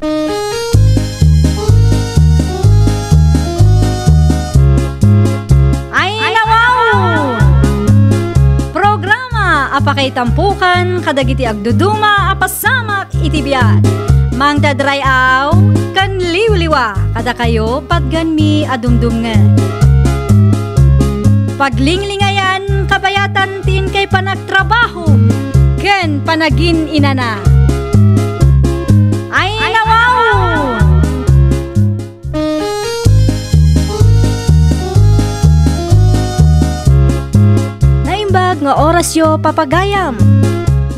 Ay nawaw! Programa apakay tampukan kadagiti agduduma apasamak itibiyat. Mang dadrayaw kan liwliwa kada kayo padganmi adumdumngan. Paglinglingayan kabayatan tin kay panagtrabaho ken panagin inana. Ay nawaw! Naimbag nga orasyo papagayam.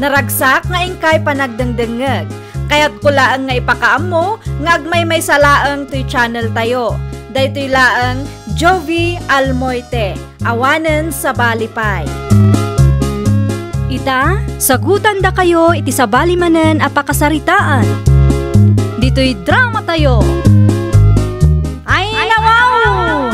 Naragsak nga ingkay panagdengdengeg. Kaya't kulaang nga ipakaam mo nga agmay salaang to'y channel tayo. Daytoy laang Jovi Almoite, awanen sa balipay. Ita, sagutan da kayo iti sa balimanen apakasaritaan. Dito'y drama tayo. Ay nawaw!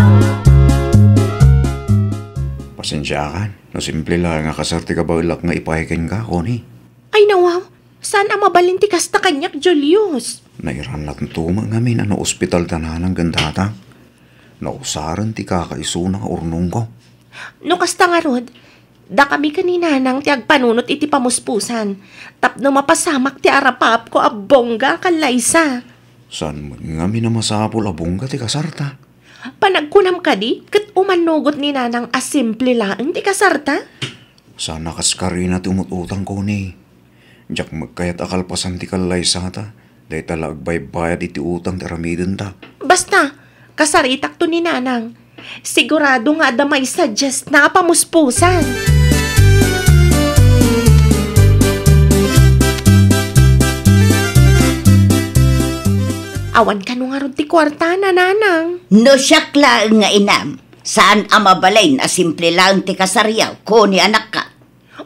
Pasensyakan, no simple lang nga kasarti ka ba ulak nga ipahikin ka, Connie? Ay nawaw, saan ang mabalinti kasta kanyak, Julius? Nairan lang tuma nga min ano ospital tananang gandata. Nausaran ti kakaisuna nga urnong ko. No kasta nga rod, da kami kanina nang ti agpanunot iti pamuspusan. Tapno mapasamak ti arapap ko abongga kalaysa. San man nga minamasapol abongga ti kasarta? Panagkunam ka di, kat umanugot ni nanang asimple laang ti kasarta? Sana kaskarina ti umututang ko ni. Diyak magkayat akalpasan ti kalaysa ta. Day tala agbaybayad iti utang ti ramiden ta. Basta, kasaritak to ni nanang. Sigurado nga da may suggest na pamuspusan. Awan ka nung aron ti kwarta na nanang. No siyak lang nga inam. Saan ang mabalain a simple lang ti kasaryaw ko ni anak ka?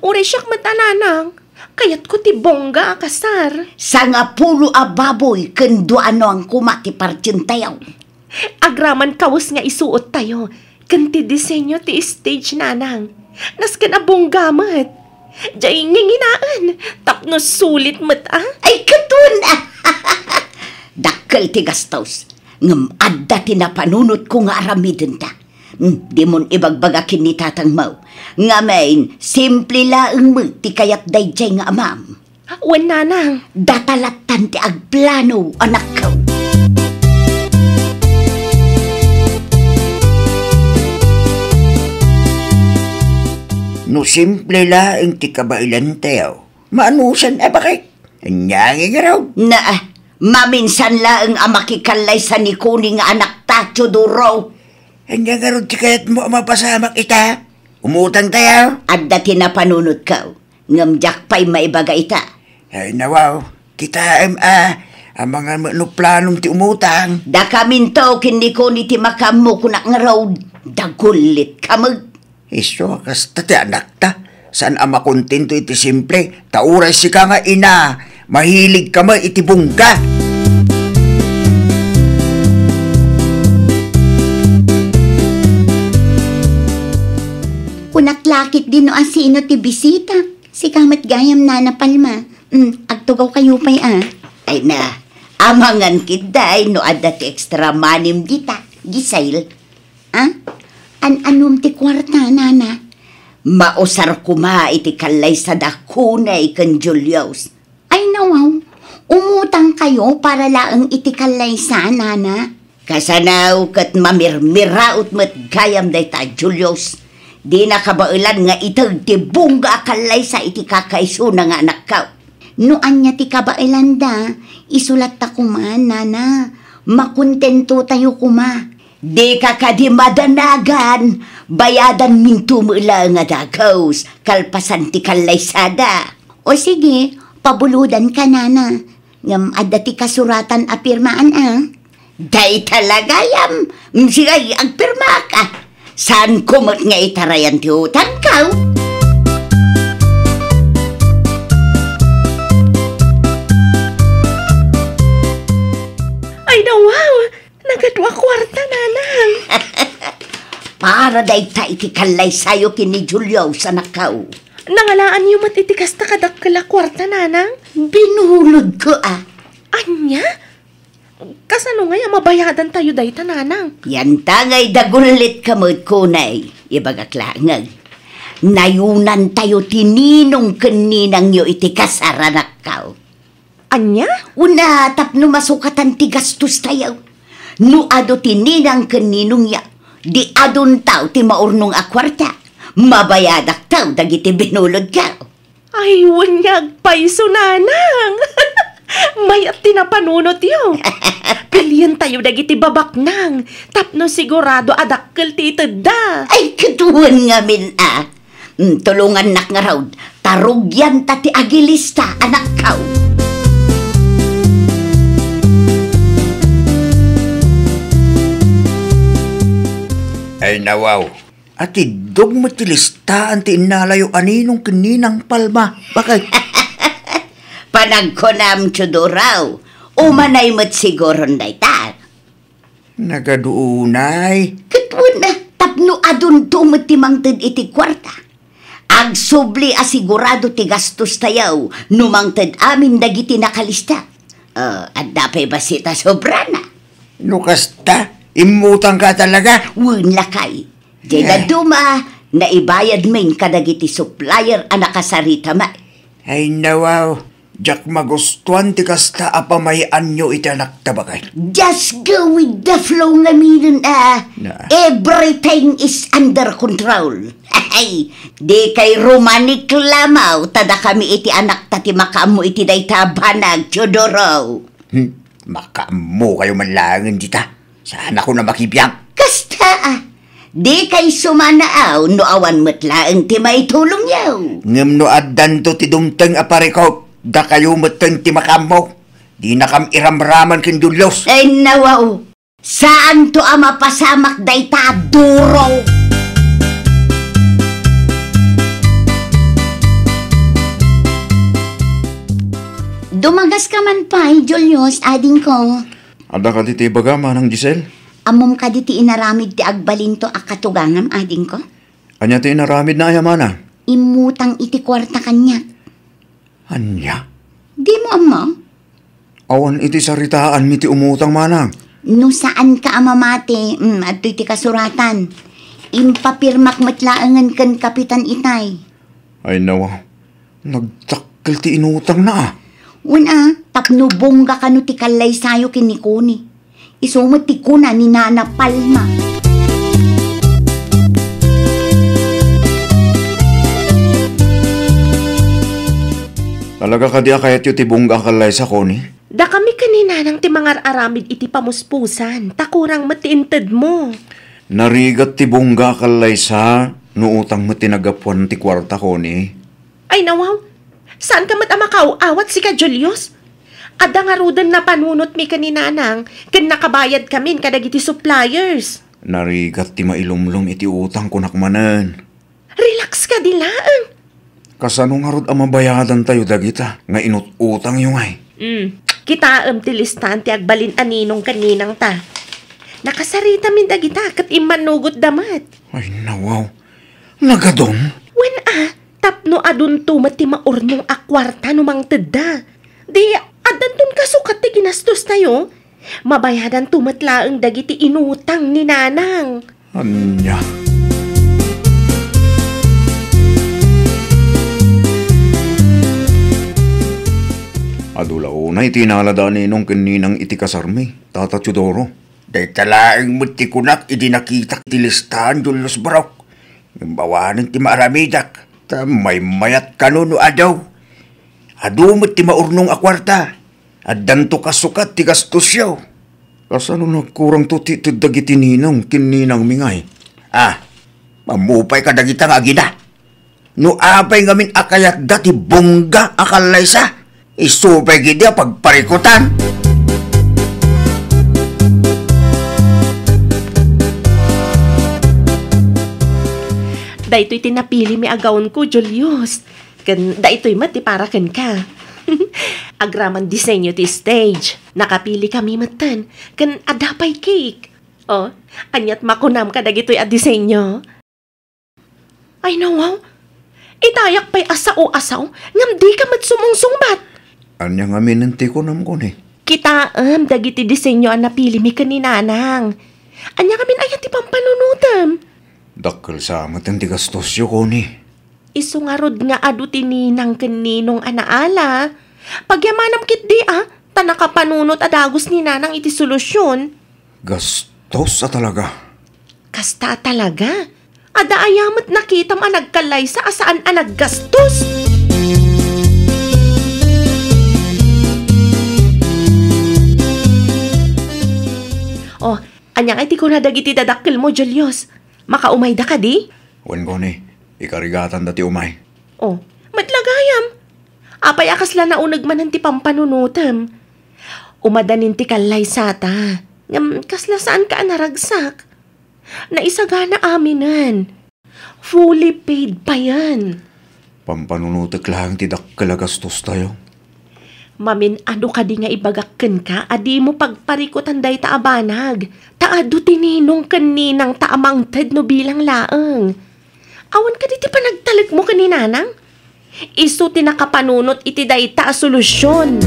Uri siyak mata nanang. Kayat ko ti bongga kasar. Sa nga pulo a baboy kendo ano ang kumati partintayaw. Agraman kawas nga isuot tayo. Kanti disenyo ti stage nanang. Nas ka na bonggamat. Diyay nginginaan. Tapno sulit mat ah. Ay katun! Dakkel ti gastos. Ngam adda ti napanunot ko nga aramiden ta. Di mon ibagbagakin ni tatang mau. Nga main, simple laeng mo ti kayat dayjay nga amam. Wan nanang. Datalatan ti agplano anak ko. No simple laeng ti kabailan tayo. Maanusan bakit? Anyangin nga raw. Maminsan laeng amakikalay sa ni kuning nga anak tacho duro. Anyang nga raw ti kayat mo mapasamak ita. Umutang tayo. Adda tinapanunod ka. Ngamjak pa'y maibaga ita. Ay nawaw, kita ang mga planong ti umutang. Da kaminto kini ko ni ti makamu kunak nga raw. Dagulit kamag. Iso, kasta ti anak ta. Saan ang makontento iti simple? Tauray si ka nga ina. Mahilig ka mo iti bungga. Kunaklakit din no asino ti bisita. Si kamat gayam na napalma. Agtugaw kayo pa'y Ay na, amangan kiday no adda ti extra manim dita. Gisail. Anum ti kwarta, nana? Mausar kuma iti kalay sa dakunay kan Julius. Ay nawaw, umutang kayo para laang iti kalay sa, nana? Kasanaw kat mamirmiraut met gayam day ta Julius. Di nakabailan nga itag ti bungga kalay sa iti kakaisuna nga anak ka. No anya ti kabailan da, isulat ta kuma, nana. Makontento tayo kuma. Di ka di madanagan, bayadan minto mo lang nga dagaws, kalpasan ti kalaysada. O sige, pabuludan ka nana. Ngam adda ti kasuratan a pirmaan Day talaga yam, sigay agpirma ka. Saan kumot nga itarayan ti utang ka? Ay wow! Nagadwa kwarta, nanang. Para day ta iti kalay sayo kini Julio sa nakaw. Nangalaan yung matitikas na kadakala kwarta, nanang? Binulod ko Anya? Kasano nga mabayadan tayo day tananang? Yan tangay dagulit kamot kunay. Ibagaklangag. Nayunan tayo tininong kaninang yo iti kasaranak kao. Anya? Una tapno masukatan ti gastos tayo. No ado tininang kaninong ya. Di adon tao ti maurnong akwarta. Mabayadak tao dagiti binulod kao. Ay, wanyag paiso nanang. May at tinapanunot yun. Pilihan tayo dagiti babaknang. Tapno sigurado adakkel ti da. Ay, katuwan nga min tulungan nak nga raw. Tarugyan ta ti agilista, anak kao. Ay nawaw. At idog mo ti listaan ti inalayo aninong kaninang palma. Bakit? Panagkonam tsudoraw. Umanay mo't siguro na ita. Nagaduunay. Katwan na, tapno adun tumot ti mangtid iti kwarta. Ag subli asigurado ti gastos tayaw, numangtid amin dagiti nakalista. At dapay basita sobrana. Nukasta, imutang ka talaga. Wun lakay. Di na duma, naibayad min kadagiti supplier a nakasarita ma. Ay nawaw. Jak magustuhan ti kasta apamayan nyo iti anak tabakay. Just go with the flow nga minun Na. Everything is under control. Ay, di kay romanik lamaw, tada kami iti anak tati makamu iti dayta banag, Chodoro. Makamu kayo manlangan dita. Sana ko na makibiyang. Kasta di kay sumanaaw, no awan matlaang ti may tulong yaw. Ngam no addan to ti dumteng aparikaw. Da kayo mateng ti makamo. Di na kam iramraman kin dulos. Ay nawaw, saan to ama pasamak dayta duro? Dumagas ka man pa, Julius, ading ko. Ada ka ti baga manang Giselle? Amom ka di ti inaramid ti agbalinto akatugangam, ading ko. Anya ti naramid na ayamana? Imutang iti kwarta kanya. Anya? Di mo ama? Awan iti saritaan mi ti umutang manang. No saan ka amamate, at iti kasuratan. Impapirmak matlaangan kan kapitan itay. Ay nawa, nagtakkel ti inutang na. Una, tapno bongga ka no ti kalay sayo kinikuni. Isumot ti kuna ni Nana Palma. Talaga ka di akayat yu ti bungga kalay sa koni? Da kami kanina nang timangar aramid iti pamuspusan. Takurang matiinted mo. Narigat ti bungga kalay sa nuutang mo tinagapuan ti kwarta koni. Ay nawaw, saan ka matamakaw awat si ka Julius? Ada nga rudan na panunot mi kanina nang kan nakabayad kamin kadagiti suppliers. Narigat ti mailumlum iti utang kunakmanan. Relax ka dilaan. Kasano nga rod ang mabayadan tayo dagita nga inututang yung ay. Kita ti listan ti agbalin aninong kaninang ta. Nakasarita min dagita kat imanugot damat. Ay nawaw, nagadon? Wen tapno adun tumat ti maurnong akwarta numang teda. Di adan ka sukat ti ginastos tayo. Mabayadan tumat laeng dagiti inutang ni nanang. Anya? Adula unay tinaladaan ninong kaninang iti kasarmi, Tata Chodoro. Day talaeng muti kunak idi nakita ti listahan Julius Barok. Ng bawanan ti maaramidak. Ta may mayat kanuno adaw. Adumot ti maurnong akwarta. Addan to kasukat ti gastos yaw. Kasano nagkurang to ti dagiti ninong kininang mingay? Mamupay ka dagitang agina. No apay ngamin akayat dati bongga akalay sa. Isupay gidi pagparikutan. Daytoy tinapili mi agawon ko, Julius. Kan daytoy mati para kan ka. Agraman disenyo ti stage. Nakapili kami matan. Kan adapay cake. Oh, anyat makunam ka dagitoy a disenyo. Ay nawaw. Itayak pa'y asao-asaw. Ngam di ka matsumungsungbat. Anya nga minanti ko nam ko ni. Kitaam, dagiti disenyo ang napili mi kaninanang. Anya kami ayan ti pampanunutam. Dakkel sa amat ang tigastos yo, Connie. Isungarod nga adu tininang kaninong anaala. Pagyamanam kit di tanakapanunot adagos ni nanang iti solusyon. Gastos talaga. Kasta talaga. Ada ayamat nakita ang nagkalay sa asaan ang naggastos. Oh, anyang iti ko na dagiti dadakkel mo, Julius. Makaumay da ka di? Wan, Connie. Ikarigatan dati umay. Oh, matlagayam. Apay akasla na unag man ti pampanunutam. Umadanin ti kalay sata. Kasla saan ka naragsak? Naisagana aminan. Fully paid pa yan. Pampanunutek lang ti dakkel gastos tayo. Mamin, ano ka di nga ibagakken ka? Adi mo pagparikutan day taabanag. Taado tininong kaninang taamang ted no bilang laeng. Awan ka di ti panagtalag mo kaninanang? Isu tinakapanunot iti day ta solusyon.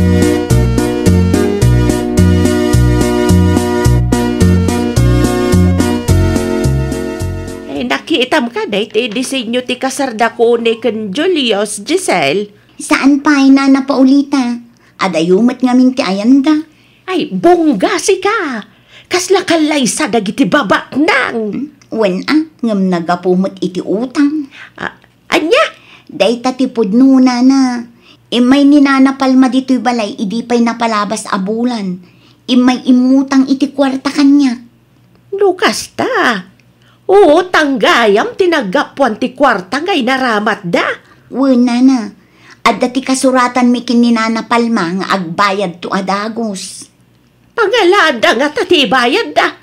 Nakiitam ka day ti disenyo ti kasarda ko ni ken Julius, Giselle. Saan pa ay Nana Paulita? Adayumat ngamin ti ayanda. Ay, bongga si ka. Kasla kalay sa dagiti baba nang. Wen ngam nagapumot iti utang. Anya? Day tatipod no, Nana. Imay ni Nana Palma dito'y balay, idi pa'y napalabas abulan. Imay imutang iti kwarta kanya. Lukas ta. Oo, tanggayam tinagapuan ti kwarta ngay naramat da. Wen, Nana. Adda ti kasuratan mi kin ni Nana Palma nga agbayad to adagos. Pangalada nga tatibayad da.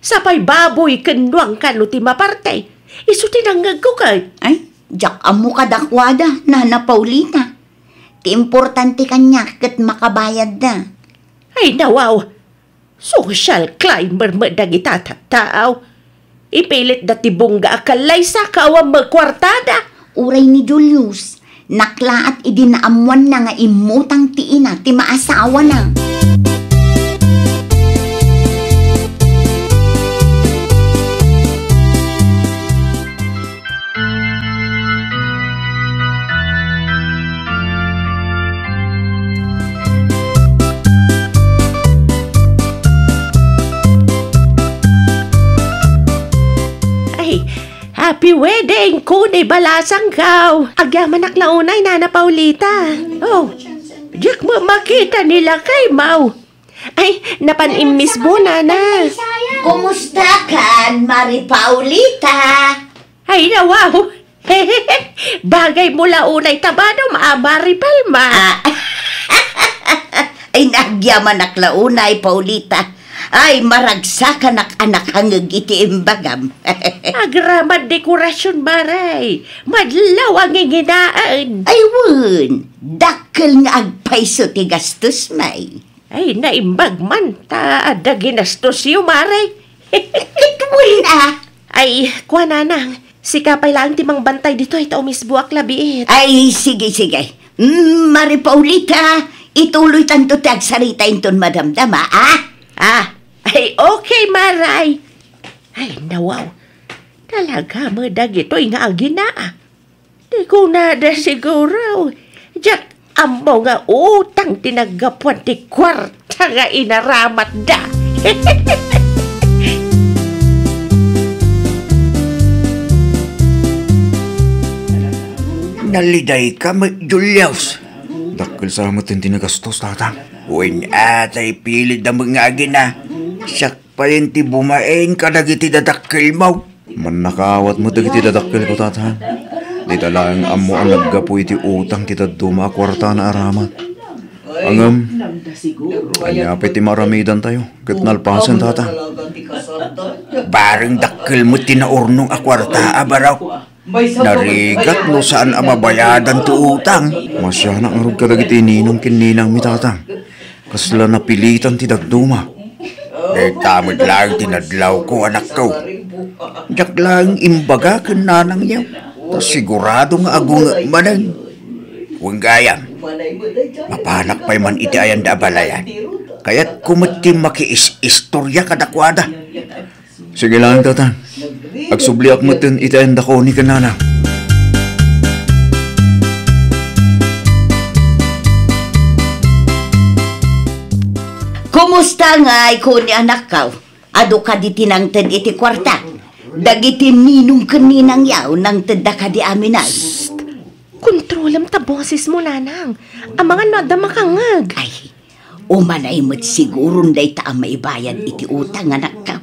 Sapay baboy kenduang kano ti maparte. Isu tinanggag ko kay. Ay, jak amo kadakwada, Nana Paulita. Ti importante kanya kat makabayad da. Ay nawaw. Social climber mo dagita tattaaw. Ipilit dati bongga akalay sa kawang magkwartada. Uray ni Julius. Naklaat idinaamuan na nga imutang tiina ti maasawa na. Ay, happy wedding, kunay balasang kaw. Agyaman naklaunay, Nana Paulita. Oh, diyak mo makita nila kay Mau. Ay, napan-imis mo, Nana. Kumusta kan, Mari Paulita? Ay, nawaw. Bagay mo launay tabano, maamari palma. Ay, nagyaman naklaunay, Paulita. Ay, maragsakan anak hangag iti imbagam. Agramad dekorasyon, Maray. Madlaw ang inginaan. Ay, wun. Dakkel nga agpaiso ti gastos, may. Ay, naimbag man. Taada ginastos yung Maray. Kitwin Ay, kuha nanang. Si kapay lang timang bantay dito ay taumisbuak labiit. Ay, sige. Mari Paulita, ituloy tanto ti agsarita inton madamdama, Ay, okay, Maray. Ay, nawaw. Talaga mo dagito'y nga ginaa. Di ko nada siguro. Diyak, ambo nga utang tinagapuan ti kwarta nga inaramat da. Naliday ka, Julius. Dakkel sa amat ang tinagastos, tatang. Uwin atay pilit na mga agina. Siyak pa rin ti bumain ka nagiti dadakkel mo. Man nakawat mo dagiti dadakkel ko, tatang. Di talang amo ang naggapo iti utang kita duma kwarta na aramat. Angam, anyapit ti maramidan tayo. Kat nalpasan, tatang. Bareng dakkel mo tinaurnong akwarta, abaraw. Narigat no saan amabayadan ti utang. Masya na arog ka dagiti ninong kininang mi, tatang. Kasla napilitan ti dagduma. Tamad lang tinadlaw ko, anak ko. Diyak lang imbaga ken nanang niya. Tas sigurado nga agung manang. Huwag gayam. Mapanak pa'y man iti ayan da balayan. Kaya't kumati makiistorya kadakwada. Sige lang, tatang. Agsubliak mo tin itaenda ko ni kanana. Kumusta nga ko ni anak ka? Ado ka di tinangted iti kwarta. Dagiti ninong kaninang yaw nang teda ka di amin ay. Kontrolam ta boses mo, nanang. Ang mga nada makangag. Ay, umanay mo't sigurong day ta ang maibayan iti utang anak ka.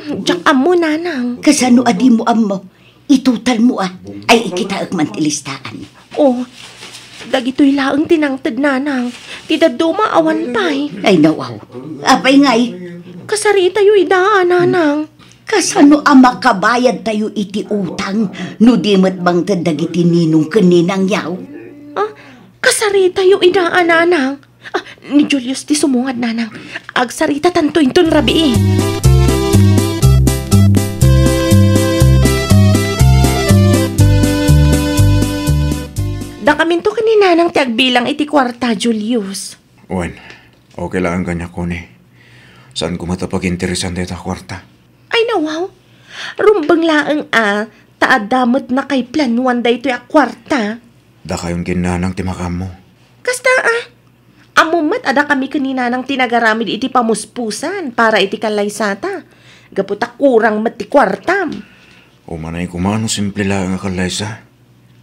Diyak amo, nanang. Kasano adi mo amo? Itutal mo ay ikita agmantilistaan. Oh, dagito'y laang tinangtad, nanang. Tida dumaawan pa'y. Ay nawaw, apay ngay. Kasari tayo idaan, nanang. Kasano ang makabayad tayo iti utang no di mo't bang tadagiti ninong kaninang yaw? Ah, kasari tayo idaan, nanang. Ah, ni Julius ti sumungad, nanang. Agsarita tanto inton rabi eh. Da kaminto ka ni nanang ti agbilang iti kwarta, Julius. Wen, okay lang ang kanya ko ni. Saan ko matapag-interesan dito kwarta? Ay nawaw, rumbang laang taadamot na kay planuan da ito'y kwarta. Da kayong ginanang timakam mo. Kasta amumat ada kami kanina nang tinagaramid iti pamuspusan para iti kalaysata. Gaputa kurang mati kwartam. Umanay kumano simple lang ang kalaysa.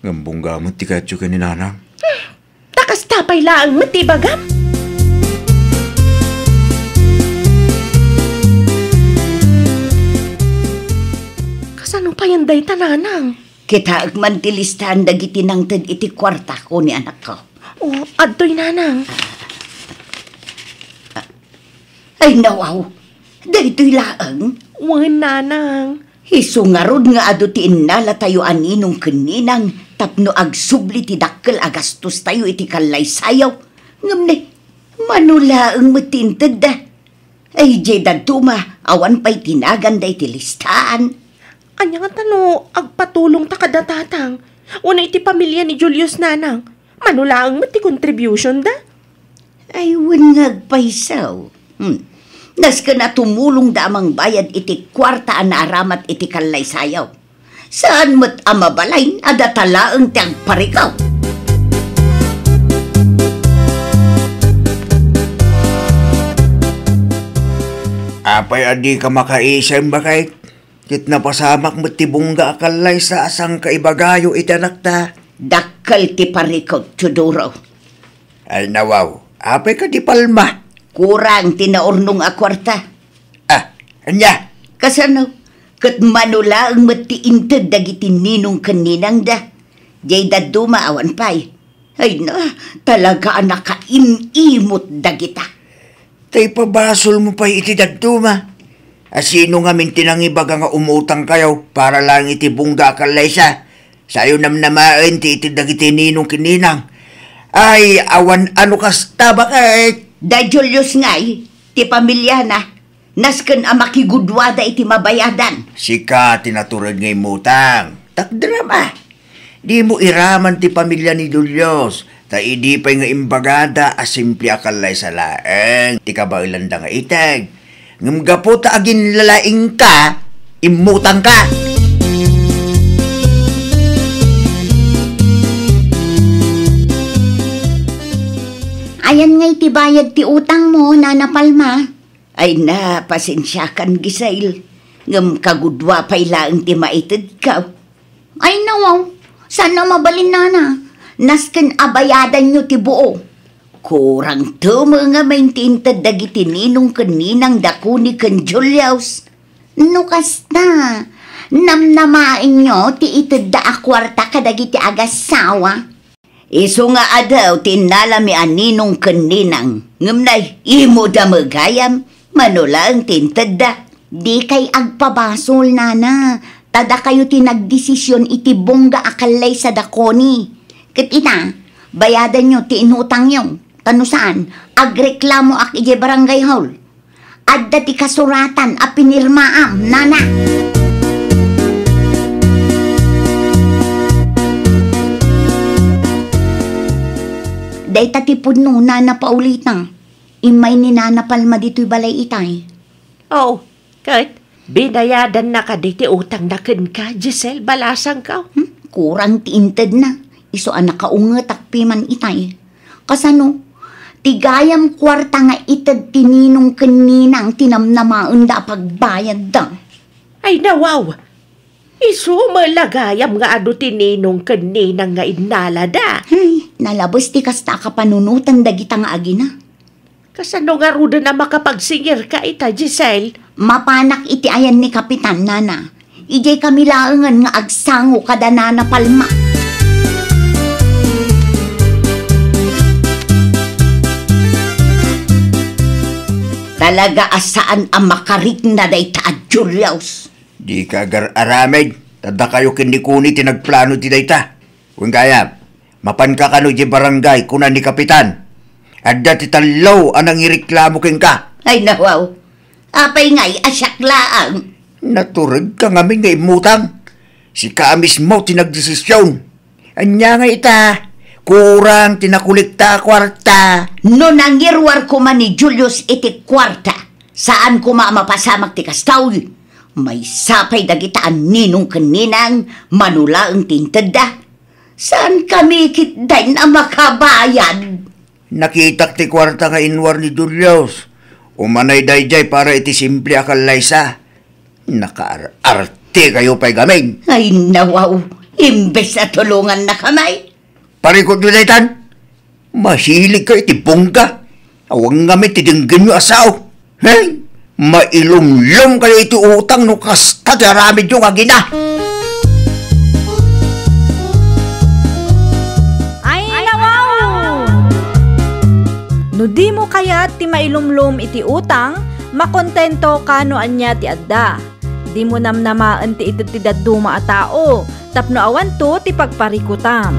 Ngambong gamot ti katyo ka ni nanang. Takas tapay laang mati bagam. Kasano pa yan day tananang? Kita agmantilistaan dagiti nang tad iti kwarta ko ni anak ko. Oh, adtoy nanang. Ay nawaw, daytoy laang. Wan nanang. Isungarod nga ado ti innala tayo aninong kaninang tapno agsubli ti dakkel agastos tayo iti kalaysayaw. Ngamne, manulaang matinted da. Ay jay dadtuma, awan pa'y tinagan da iti listaan. Anya nga tano, agpatulong ta kadatatang. Una iti pamilya ni Julius nanang. Manulaang mati contribution da. Ay wangag paisaw. Nas ka na tumulong da amang bayad iti kwarta na aramat iti kalaysayaw. Saan mo't amabalay adatalaang ti agparikaw? Apay adi ka makaisem bakay? Kit napasamak mo't tibungga akalay sa asang kaibagayo itanak ta. Dakkal ti parikaw, Chudoro. Ay nawaw, apay ka di palma. Kurang tinaurnong a kwarta. Anya? Kasano? Kat manula ang matiintad dagiti ninong kaninang da. Jay daduma awan pa'y. Ay na, talaga nakaimimot dagita. Tay pabasol mo pa iti daduma. Asino nga mintinang ibaga nga umutang kayo para lang iti bungga kalaysa. Sayo namnamain ti iti dagiti ninong kininang. Ay, awan ano kasta ba kay? Da Julius ngay, ti pamilya na. Nasken ang makigudwada iti mabayadan. Sika tinaturad ngay mutang. Takdrama. Di mo iraman ti pamilya ni Julius. Ta idi pa'y nga imbagada asimple akalay sa laeng. Ti kabailan da nga itag. Ngamgapo ta agin lalaing ka, imutang ka. Ayan nga'y tibayad ti utang mo, Nana Palma. Ay na, pasensyakan gisail. Ngam kagudwa pa'y laang ti maitid ka. Ay nawaw, sana mabalin nana. Nasken abayadan nyo ti buo. Kurang to mga maintintad dagiti ninong kaninang dakuni kan Julius. No kasta, namnamain nyo ti itid da akwarta kadagiti agasawa. Iso nga adaw tinalami aninong kaninang. Ngamnay, imo da magayam, manula ang tintad da. Di kay agpabasol, Nana. Tada kayo tinagdesisyon iti bongga akalay sa dakoni. Kat ita, bayadan nyo ti inutang nyo. Tano saan, agreklamo ak ije barangay hall. Adda ti kasuratan a pinirmaam, Nana. Day tatipod no, Nana paulitang. imay ni Nana Palma dito'y balay itay. Oh, Kurt, binayadan na ka di ti utang na ken ka, Giselle, balasang ka. Kurang tiinted na. Iso anak kaunget akpiman itay. Kasano, tigayam kwarta nga ited tininong kaninang tinamnamaan da pagbayad da. Ay nawaw, iso malagayam nga ado tininong kaninang nga inala da. Ay, nalabos ti kasta kapanunutan dagita nga agina. Kasano nga ruda na makapagsingir ka ita, Giselle? Mapanak iti ayan ni Kapitan Nana. Ijay kami laangan nga agsango kada Nana Palma. Talaga asaan ang makarik na day taad, Julius? Di ka aramid. Tada kayo kinikuni tinagplano ti dayta. Kung kaya, mapan ka kano di barangay kuna ni Kapitan. Adda ti talaw anang ireklamo ken ka. Ay nawaw, apay nga'y asyak laang. Naturig ka ngamin nga imutang. Si ka mismo tinagdesisyon. Anya nga ita, kurang tinakulikta kwarta. No nangirwar ko man ni Julius iti kwarta, saan ko mapasamak ti kastaw? May sapay dagitaan ninong kaninang manula ang tintada. Saan kami kitday na makabayad? Nakitak ti kwarta nga inwar ni Julius. Umanay dayjay para iti simple akalaysa. Nakaarte kayo pa'y gamin. Ay nawaw, imbes na tulungan na kamay. Parikot nyo daytan, mahilig ka iti bongga. Awang gamit tidinggan nyo asaw. Hey, mailumlum kayo iti utang no kasta ti aramid yung agina. Ay, nawaw! No di mo kaya ti mailumlum iti utang, makontento kano anya ti adda. Di mo namnamaan ti iti ti daduma a tao, tapno awan to ti pagparikutam.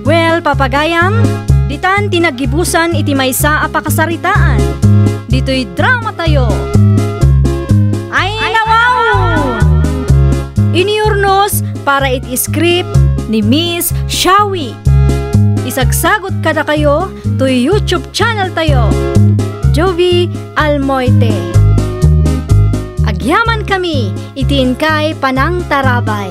Well, papagayam, ditan tinagibusan iti maysa a pakasaritaan. Dito'y drama tayo. Ay, nawaw! Iniurnos para iti script ni Miss Shawi. Isagsagot kada kayo to YouTube channel tayo. Jovi Almoite. Agyaman kami, itin kay Panang Tarabay.